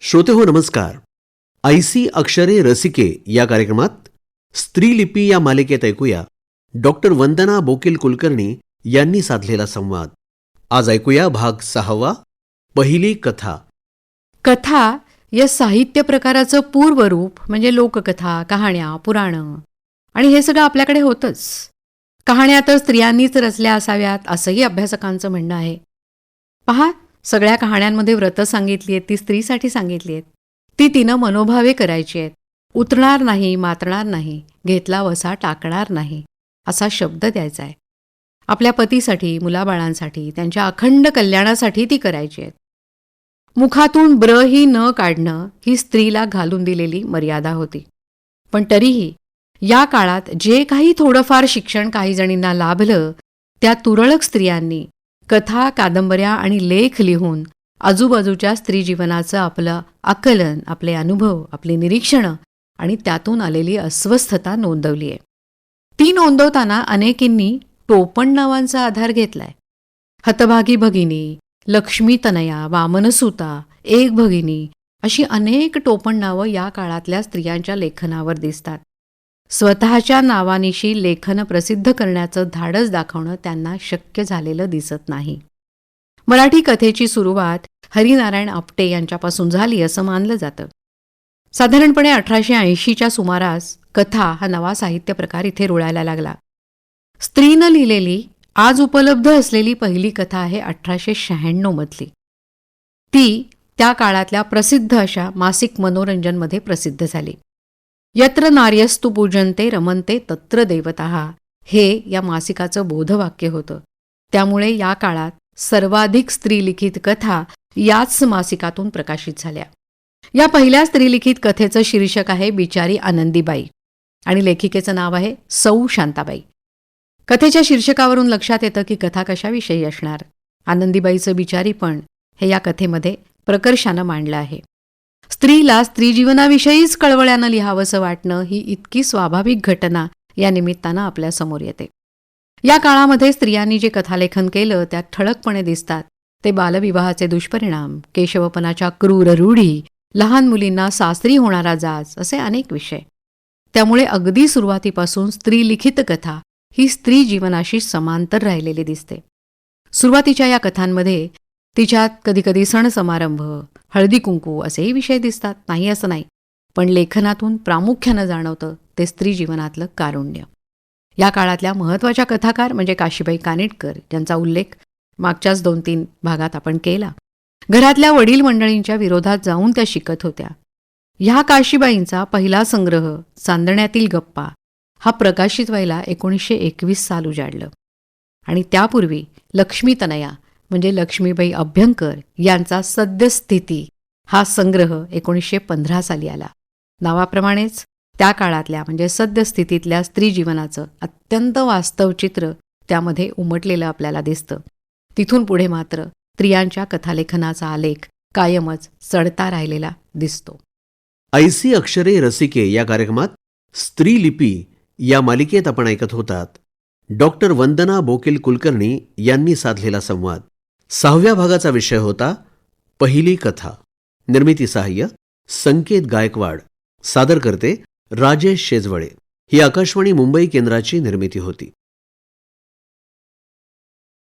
श्रोतेहो नमस्कार. ऐसी अक्षरे रसिके या कार्यक्रमात स्त्रीलिपी या मालिकेत ऐकूया डॉक्टर वंदना बोकील कुलकर्णी यांनी साधलेला संवाद. आज ऐकूया भाग 6, पहिली कथा. कथा या साहित्य प्रकाराचं पूर्वरूप म्हणजे लोककथा, कहाण्या, पुराणं आणि हे सगळं आपल्याकडे होतंच. कहाण्या तर स्त्रियांनीच रचल्या असाव्यात असंही अभ्यासकांचं म्हणणं आहे. पहा, सगळ्या कहाण्यांमध्ये व्रतं सांगितली आहेत ती स्त्रीसाठी सांगितली आहेत. ती तिनं मनोभावे करायची आहेत. उतरणार नाही, मातणार नाही, घेतला वसा टाकणार नाही असा शब्द द्यायचा आहे. आपल्या पतीसाठी, मुलाबाळांसाठी, त्यांच्या अखंड कल्याणासाठी ती करायची आहेत. मुखातून ब्रही न काढणं ही स्त्रीला घालून दिलेली मर्यादा होती. पण तरीही या काळात जे काही थोडंफार शिक्षण काही जणींना लाभलं त्या तुरळक स्त्रियांनी कथा, कादंबऱ्या आणि लेख लिहून आजूबाजूच्या स्त्रीजीवनाचं आपलं आकलन, आपले अनुभव, आपली निरीक्षणं आणि त्यातून आलेली अस्वस्थता नोंदवली आहे. ती नोंदवताना अनेकींनी टोपण नावांचा आधार घेतलाय. हतभागी भगिनी, लक्ष्मी तनया, वामनसुता, एक भगिनी अशी अनेक टोपण नावं या काळातल्या स्त्रियांच्या लेखनावर दिसतात. स्वतःच्या नावानिशी लेखन प्रसिद्ध करण्याचं धाडस दाखवणं त्यांना शक्य झालेलं दिसत नाही. मराठी कथेची सुरुवात हरिनारायण आपटे यांच्यापासून झाली असं मानलं जातं. साधारणपणे 1880च्या सुमारास कथा हा नवा साहित्य प्रकार इथे रुळायला लागला. स्त्रीनं लिहिलेली आज उपलब्ध असलेली पहिली कथा आहे 1896 मधली. ती त्या काळातल्या प्रसिद्ध अशा मासिक मनोरंजनमध्ये प्रसिद्ध झाली. यत्र नार्यस्तु पूजन्ते रमन्ते तत्र देवताः हे या मासिकाचं बोधवाक्य होतं. त्यामुळे या काळात सर्वाधिक स्त्रीलिखित कथा याच मासिकातून प्रकाशित झाल्या. या पहिल्या स्त्रीलिखित कथेचं शीर्षक आहे बिचारी आनंदीबाई आणि लेखिकेचं नाव आहे सौ शांताबाई. कथेच्या शीर्षकावरून लक्षात येतं की कथा कशाविषयी असणार. आनंदीबाईचं बिचारीपण हे या कथेमध्ये प्रकर्षानं मांडलं आहे. स्त्रीला स्त्रीजीवनाविषयीच कळवळ्यानं लिहावंसं वाटणं ही इतकी स्वाभाविक घटना या निमित्तानं आपल्यासमोर येते. या काळामध्ये स्त्रियांनी जे कथालेखन केलं त्यात ठळकपणे दिसतात ते बालविवाहाचे दुष्परिणाम, केशवपनाच्या क्रूर रूढी, लहान मुलींना सासरी होणारा जाच असे अनेक विषय. त्यामुळे अगदी सुरुवातीपासून स्त्रीलिखित कथा ही स्त्री जीवनाशी समांतर राहिलेली दिसते. सुरुवातीच्या या कथांमध्ये तिच्यात कधीकधी सण समारंभ, हळदी कुंकू असेही विषय दिसतात, नाही असं नाही. पण लेखनातून प्रामुख्यानं जाणवतं ते स्त्री जीवनातलं कारुण्य. या काळातल्या महत्त्वाच्या कथाकार म्हणजे काशीबाई कानिटकर यांचा उल्लेख मागच्याच 2-3 भागात आपण केला. घरातल्या वडील मंडळींच्या विरोधात जाऊन त्या शिकत होत्या. ह्या काशीबाईंचा पहिला संग्रह चांदण्यातील गप्पा हा प्रकाशित व्हायला 1921 साल उजाडलं. आणि त्यापूर्वी लक्ष्मी तनया म्हणजे लक्ष्मीबाई अभ्यंकर यांचा सद्यस्थिती हा संग्रह 1915 साली आला. नावाप्रमाणेच त्या काळातल्या म्हणजे सद्यस्थितीतल्या स्त्री जीवनाचं अत्यंत वास्तव चित्र त्यामध्ये उमटलेलं आपल्याला दिसतं. तिथून पुढे मात्र स्त्रियांच्या कथालेखनाचा आलेख कायमच चढता राहिलेला दिसतो. ऐसी अक्षरे रसिके या कार्यक्रमात स्त्रीलिपी या मालिकेत आपण ऐकत होतात डॉक्टर वंदना बोकील कुलकर्णी यांनी साधलेला संवाद. 6व्या भागाचा विषय होता पहिली कथा. निर्मिती सहाय्य संकेत गायकवाड. सादर करते राजेश शेजवळे. ही आकाशवाणी मुंबई केंद्राची निर्मिती होती.